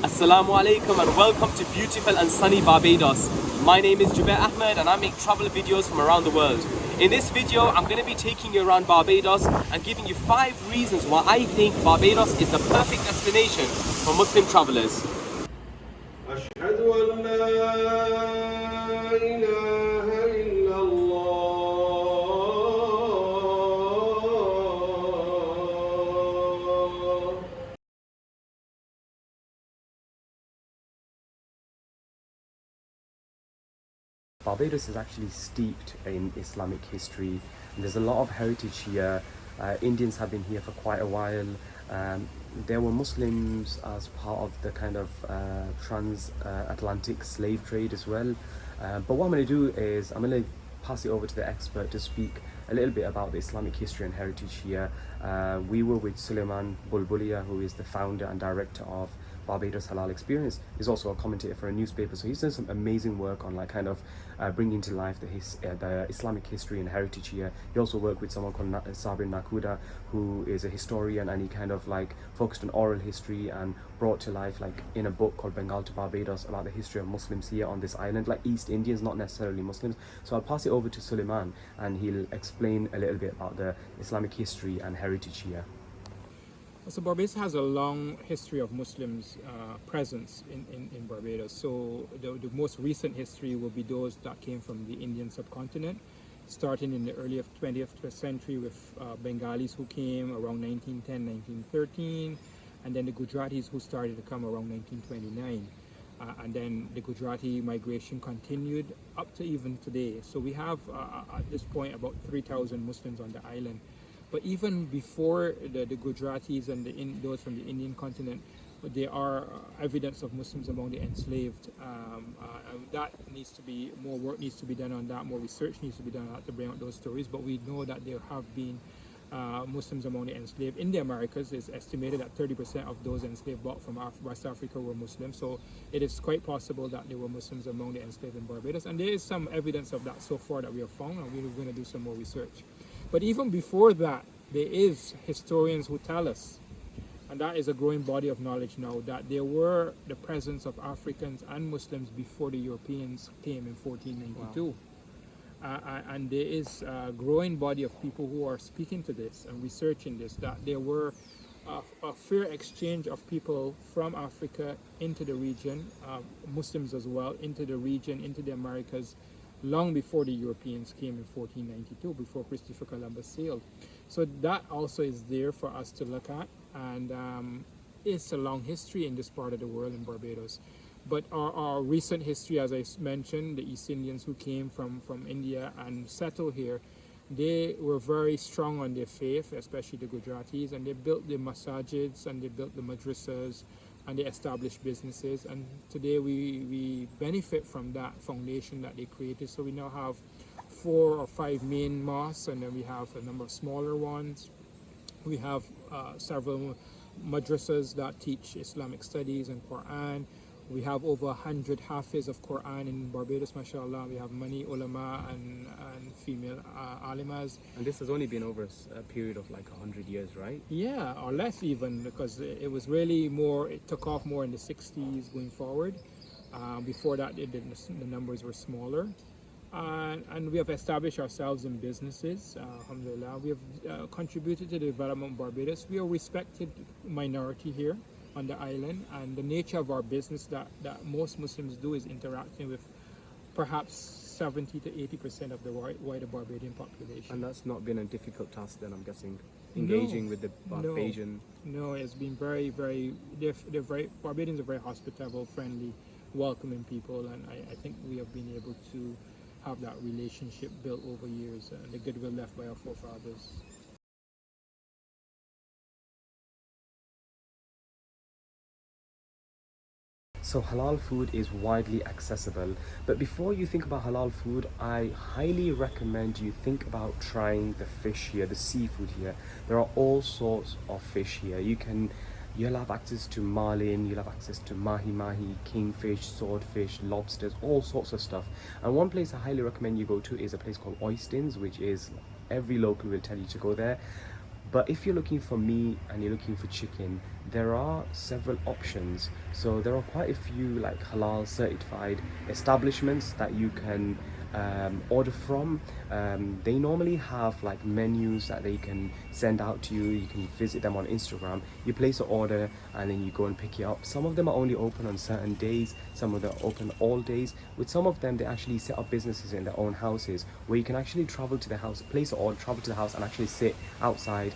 Assalamu alaikum and welcome to beautiful and sunny Barbados. My name is Jubair Ahmed and I make travel videos from around the world. In this video, I'm going to be taking you around Barbados and giving you 5 reasons why I think Barbados is the perfect destination for Muslim travelers. أشهد أن لا إله إلا الله. Barbados is actually steeped in Islamic history, and there's a lot of heritage here. Indians have been here for quite a while. There were Muslims as part of the kind of transatlantic slave trade as well. But what I'm going to do is I'm going to pass it over to the expert to speak a little bit about the Islamic history and heritage here. We were with Suleiman Bulbulia, who is the founder and director of Barbados Halal Experience. He's also a commentator for a newspaper, so he's done some amazing work on bringing to life the Islamic history and heritage here. He also worked with someone called Sabir Nakuda, who is a historian, and he focused on oral history and brought to life in a book called Bengal to Barbados about the history of Muslims here on this island, like East Indians, not necessarily Muslims. So I'll pass it over to Suleiman and he'll explain a little bit about the Islamic history and heritage here. So Barbados has a long history of Muslims presence in Barbados. So the most recent history will be those that came from the Indian subcontinent, starting in the early 20th century with Bengalis who came around 1910, 1913, and then the Gujaratis who started to come around 1929. And then the Gujarati migration continued up to even today. So we have at this point about 3,000 Muslims on the island. But even before the Gujaratis and those from the Indian continent, there are evidence of Muslims among the enslaved. That needs to be, more work needs to be done on that, more research needs to be done on that to bring out those stories. But we know that there have been Muslims among the enslaved in the Americas. It's estimated that 30% of those enslaved brought from West Africa were Muslims. So it is quite possible that there were Muslims among the enslaved in Barbados. And there is some evidence of that so far that we have found, and we're going to do some more research. But even before that, there is historians who tell us, and that is a growing body of knowledge now, that there were the presence of Africans and Muslims before the Europeans came in 1492. Wow. And there is a growing body of people who are speaking to this and researching this, that there were a fair exchange of people from Africa into the region, Muslims as well, into the region, into the Americas, long before the Europeans came in 1492, before Christopher Columbus sailed. So that also is there for us to look at, and it's a long history in this part of the world, in Barbados. But our recent history, as I mentioned, the East Indians who came from India and settled here, they were very strong on their faith, especially the Gujaratis, and they built the masajids and they built the madrasas and they established businesses. And today we benefit from that foundation that they created. So we now have 4 or 5 main mosques, and then we have a number of smaller ones. We have several madrasas that teach Islamic studies and Quran. We have over 100 hafiz of Quran in Barbados, mashallah. We have many ulama and female alimas. And this has only been over a period of 100 years, right? Yeah, or less even, because it was really more, it took off more in the 60s going forward. Before that, the numbers were smaller. And we have established ourselves in businesses, alhamdulillah. We have contributed to the development of Barbados. We are a respected minority here on the island, and the nature of our business that most Muslims do is interacting with perhaps 70 to 80% of the wider Barbadian population. And that's not been a difficult task then, I'm guessing, engaging with the Barbadian? No, it's been very, very, Barbadians are very hospitable, friendly, welcoming people, and I think we have been able to have that relationship built over years, and the goodwill left by our forefathers. So halal food is widely accessible, but before you think about halal food, I highly recommend you think about trying the fish here, the seafood here. There are all sorts of fish here. You'll have access to marlin, you'll have access to mahi, kingfish, swordfish, lobsters, all sorts of stuff. And one place I highly recommend you go to is a place called Oystins, which is, every local will tell you to go there. But if you're looking for meat and you're looking for chicken, there are several options. So there are quite a few like halal certified establishments that you can order from. They normally have like menus that they can send out to you. You can visit them on Instagram. You place an order and then you go and pick it up. Some of them are only open on certain days, some of them are open all days. With some of them, they actually set up businesses in their own houses where you can actually travel to the house, place an order, travel to the house and actually sit outside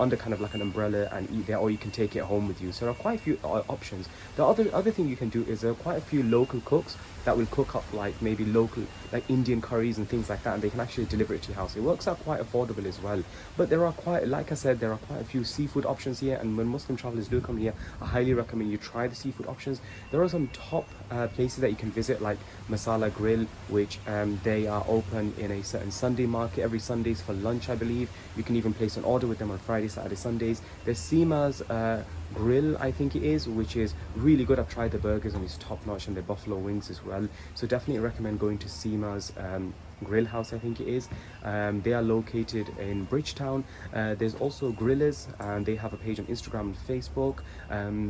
under kind of like an umbrella and eat there, or you can take it home with you. So there are quite a few options. The other thing you can do is there are quite a few local cooks that will cook up like maybe local like Indian curries and things like that, and they can actually deliver it to your house. It works out quite affordable as well. But there are quite, like I said, there are quite a few seafood options here, and when Muslim travelers do come here, I highly recommend you try the seafood options. There are some top places that you can visit like Masala Grill, which they are open in a certain Sunday market every Sundays for lunch, I believe. You can even place an order with them on Friday, Saturday, Sundays. There's Seema's Grill, I think it is, which is really good. I've tried the burgers and it's top notch, and the buffalo wings as well. So definitely recommend going to Seema's Grill House, I think it is. They are located in Bridgetown. There's also Grillers, and they have a page on Instagram and Facebook.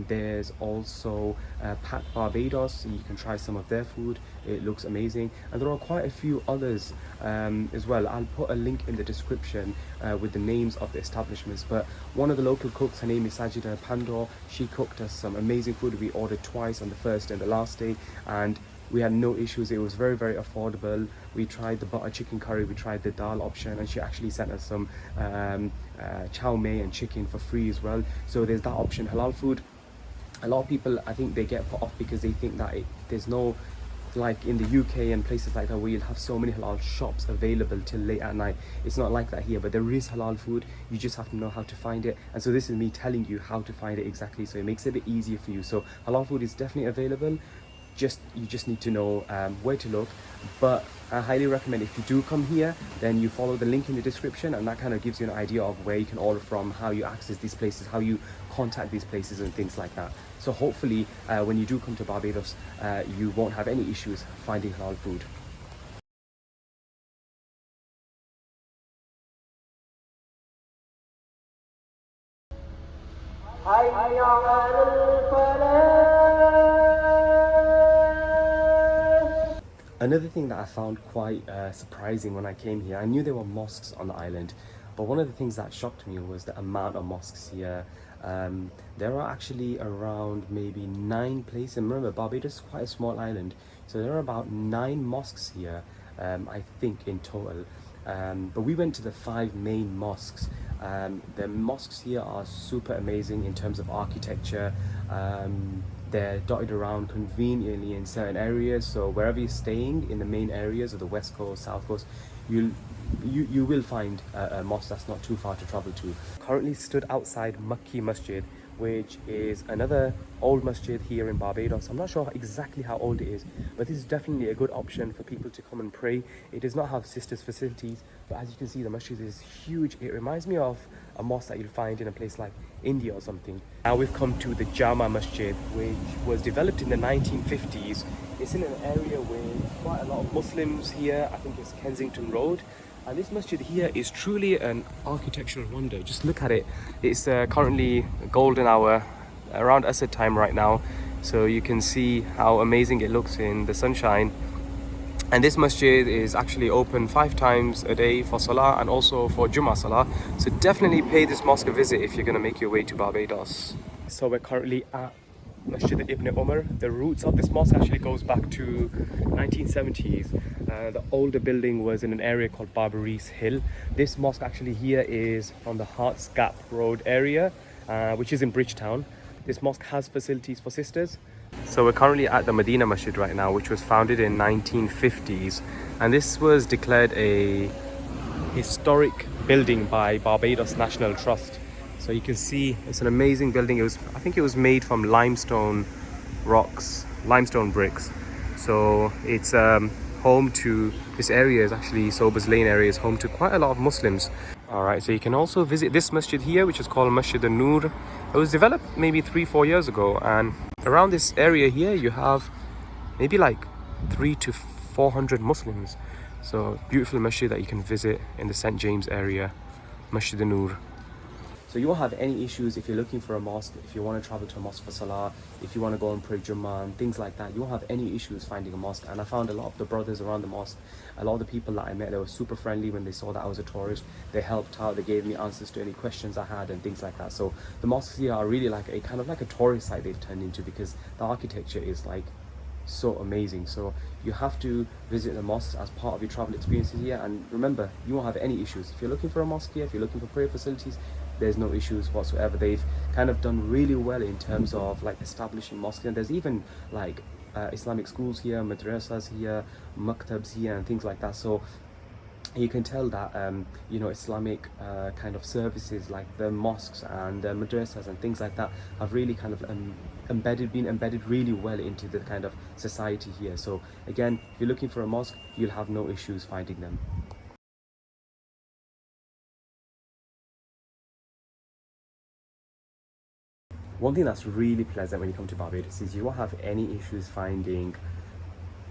There's also Pat Barbados, and you can try some of their food. It looks amazing, and there are quite a few others as well. I'll put a link in the description with the names of the establishments. But one of the local cooks, her name is Sajida Pandor, she cooked us some amazing food. We ordered twice on the first and the last day, and we had no issues. It was very, very affordable. We tried the butter chicken curry, we tried the dal option, and she actually sent us some chow mein and chicken for free as well. So there's that option. Halal food, a lot of people, I think they get put off because they think that there's no, like in the UK and places like that where you'll have so many halal shops available till late at night. It's not like that here, but there is halal food. You just have to know how to find it. And so this is me telling you how to find it exactly, so it makes it a bit easier for you. So halal food is definitely available. You just need to know where to look. But I highly recommend, if you do come here, then you follow the link in the description, and that kind of gives you an idea of where you can order from, how you access these places, how you contact these places and things like that. So hopefully when you do come to Barbados, you won't have any issues finding halal food. Another thing that I found quite surprising when I came here, I knew there were mosques on the island, but one of the things that shocked me was the amount of mosques here. There are actually around maybe 9 places. Remember, Barbados is quite a small island, so there are about 9 mosques here, I think in total. But we went to the 5 main mosques. The mosques here are super amazing in terms of architecture. They're dotted around conveniently in certain areas, so wherever you're staying in the main areas of the west coast, south coast, you will find a mosque that's not too far to travel to. Currently stood outside Makki Masjid, which is another old masjid here in Barbados. I'm not sure exactly how old it is, but this is definitely a good option for people to come and pray. It does not have sisters facilities, but as you can see, the masjid is huge. It reminds me of a mosque that you'll find in a place like India or something. Now we've come to the Jama Masjid, which was developed in the 1950s. It's in an area with quite a lot of Muslims here. I think it's Kensington Road. And this masjid here is truly an architectural wonder. Just look at it. It's currently golden hour, around Asr time right now. So you can see how amazing it looks in the sunshine. And this masjid is actually open 5 times a day for Salah and also for Jummah Salah. So definitely pay this mosque a visit if you're going to make your way to Barbados. So we're currently at Masjid Ibn Umar. The roots of this mosque actually goes back to 1970s. The older building was in an area called Barbados Hill. This mosque actually here is on the Hearts Gap Road area, which is in Bridgetown. This mosque has facilities for sisters. So we're currently at the Medina Masjid right now, which was founded in 1950s, and this was declared a historic building by Barbados National Trust. So you can see it's an amazing building. I think it was made from limestone rocks, limestone bricks. So it's home to, this area is actually, Sobers Lane area is home to quite a lot of Muslims. Alright, so you can also visit this masjid here, which is called Masjid An-Nur. It was developed maybe 3-4 years ago, and around this area here you have maybe like 300 to 400 Muslims. So beautiful masjid that you can visit in the St. James area, Masjid An-Nur. So you won't have any issues if you're looking for a mosque, if you want to travel to a mosque for Salah, if you want to go and pray Jummah and things like that. You won't have any issues finding a mosque. And I found a lot of the brothers around the mosque, a lot of the people that I met, they were super friendly when they saw that I was a tourist. They helped out, they gave me answers to any questions I had and things like that. So the mosques here are really like a kind of like a tourist site they've turned into, because the architecture is like so amazing. So you have to visit the mosques as part of your travel experiences here. And remember, you won't have any issues if you're looking for a mosque here. If you're looking for prayer facilities, there's no issues whatsoever. They've kind of done really well in terms of like establishing mosques, and there's even like Islamic schools here, madrasas here, maktabs here, and things like that. So you can tell that you know, Islamic kind of services like the mosques and madrasas and things like that have really kind of been embedded really well into the kind of society here. So again, if you're looking for a mosque, you'll have no issues finding them. One thing that's really pleasant when you come to Barbados is you won't have any issues finding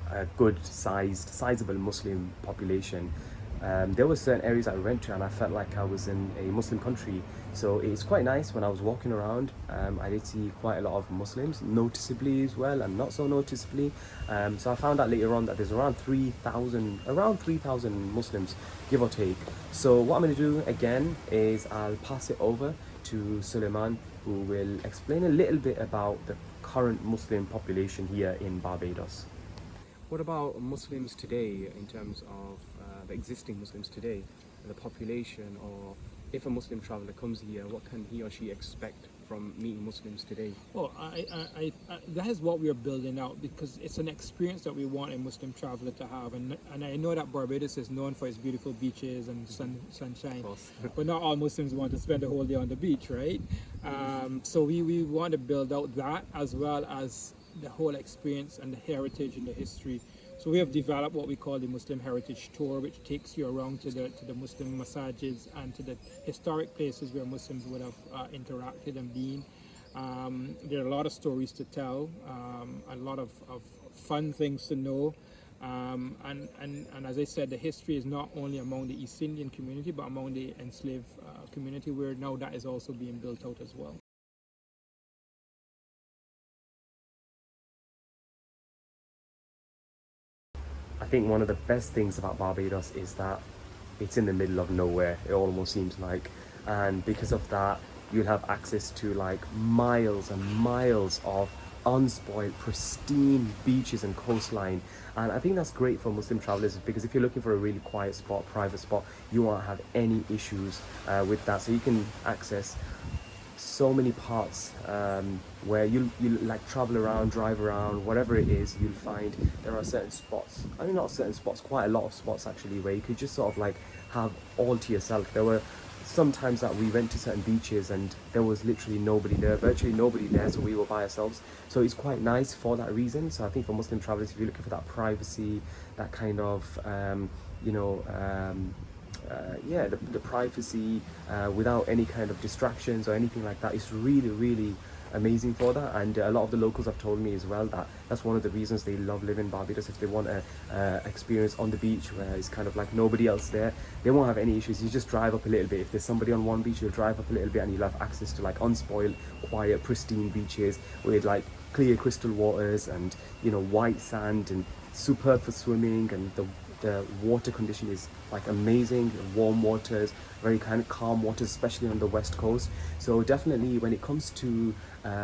a good sizable Muslim population. There were certain areas I went to and I felt like I was in a Muslim country. So it's quite nice when I was walking around. I did see quite a lot of Muslims, noticeably as well, and not so noticeably. So I found out later on that there's around 3,000 Muslims, give or take. So what I'm going to do again is I'll pass it over to Suleiman, who will explain a little bit about the current Muslim population here in Barbados. What about Muslims today, in terms of the existing Muslims today, the population, or if a Muslim traveller comes here, what can he or she expect from meeting Muslims today? Well, that is what we are building out, because it's an experience that we want a Muslim traveler to have. And I know that Barbados is known for its beautiful beaches and sunshine, Of course. but not all Muslims want to spend the whole day on the beach, right? So we want to build out that, as well as the whole experience and the heritage and the history. So we have developed what we call the Muslim Heritage Tour, which takes you around to the Muslim masajids and to the historic places where Muslims would have interacted and been. There are a lot of stories to tell, a lot of fun things to know. And as I said, the history is not only among the East Indian community, but among the enslaved community, where now that is also being built out as well. I think one of the best things about Barbados is that it's in the middle of nowhere, it almost seems like. And because of that, you'll have access to like miles and miles of unspoiled, pristine beaches and coastline. And I think that's great for Muslim travelers, because if you're looking for a really quiet spot, private spot, you won't have any issues with that. So you can access so many parts where you like travel around, drive around, whatever it is, you'll find there are certain spots. I mean, not certain spots, quite a lot of spots actually, where you could just sort of like have all to yourself. There were some times that we went to certain beaches and there was literally nobody there, virtually nobody there, so we were by ourselves. So it's quite nice for that reason. So I think for Muslim travelers, if you're looking for that privacy, that kind of you know, yeah, the privacy without any kind of distractions or anything like that, is really amazing for that. And a lot of the locals have told me as well that that's one of the reasons they love living in Barbados. If they want a experience on the beach where it's kind of like nobody else there, they won't have any issues. You just drive up a little bit. If there's somebody on one beach, you'll drive up a little bit and you'll have access to like unspoiled, quiet, pristine beaches with like clear crystal waters and, you know, white sand, and superb for swimming, and the water condition is like amazing, warm waters, very kind of calm waters, especially on the west coast. So definitely when it comes to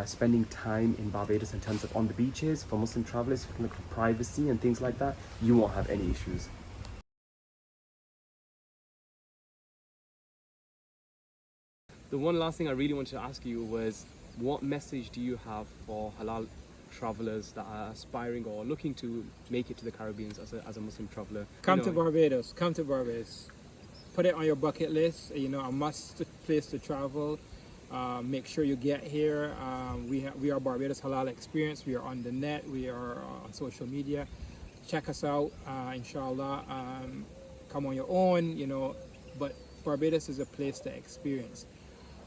spending time in Barbados in terms of on the beaches, for Muslim travelers, if you can look for privacy and things like that, you won't have any issues. The one last thing I really wanted to ask you was, what message do you have for halal travelers that are aspiring or looking to make it to the Caribbean as a Muslim traveler? Come to Barbados. Come to Barbados. Put it on your bucket list. You know, a must place to travel. Make sure you get here. We are Barbados Halal Experience. We are on the net. We are on social media. Check us out, inshallah. Come on your own, you know. But Barbados is a place to experience.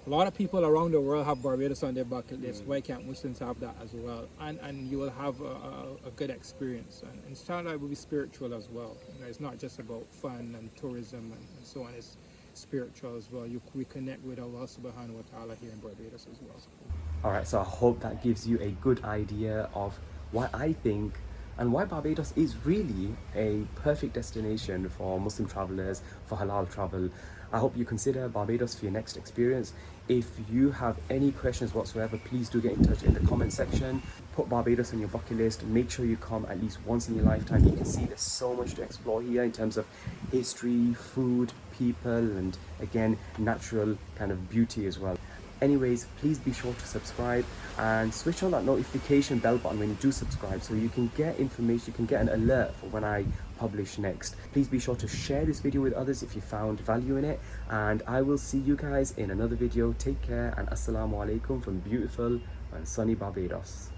A lot of people around the world have Barbados on their bucket list. Why can't Muslims have that as well? And you will have a good experience. And inshallah, it will be spiritual as well. You know, it's not just about fun and tourism and so on. It's spiritual as well. We connect with Allah subhanahu wa ta'ala here in Barbados as well. All right, so I hope that gives you a good idea of why I think and why Barbados is really a perfect destination for Muslim travelers, for halal travel. I hope you consider Barbados for your next experience. If you have any questions whatsoever, please do get in touch in the comment section. Put Barbados on your bucket list. Make sure you come at least once in your lifetime. You can see there's so much to explore here in terms of history, food, people, and again, natural kind of beauty as well. Anyways, please be sure to subscribe and switch on that notification bell button when you do subscribe so you can get information, you can get an alert for when I publish next. Please be sure to share this video with others if you found value in it, and I will see you guys in another video. Take care and assalamu alaikum from beautiful and sunny Barbados.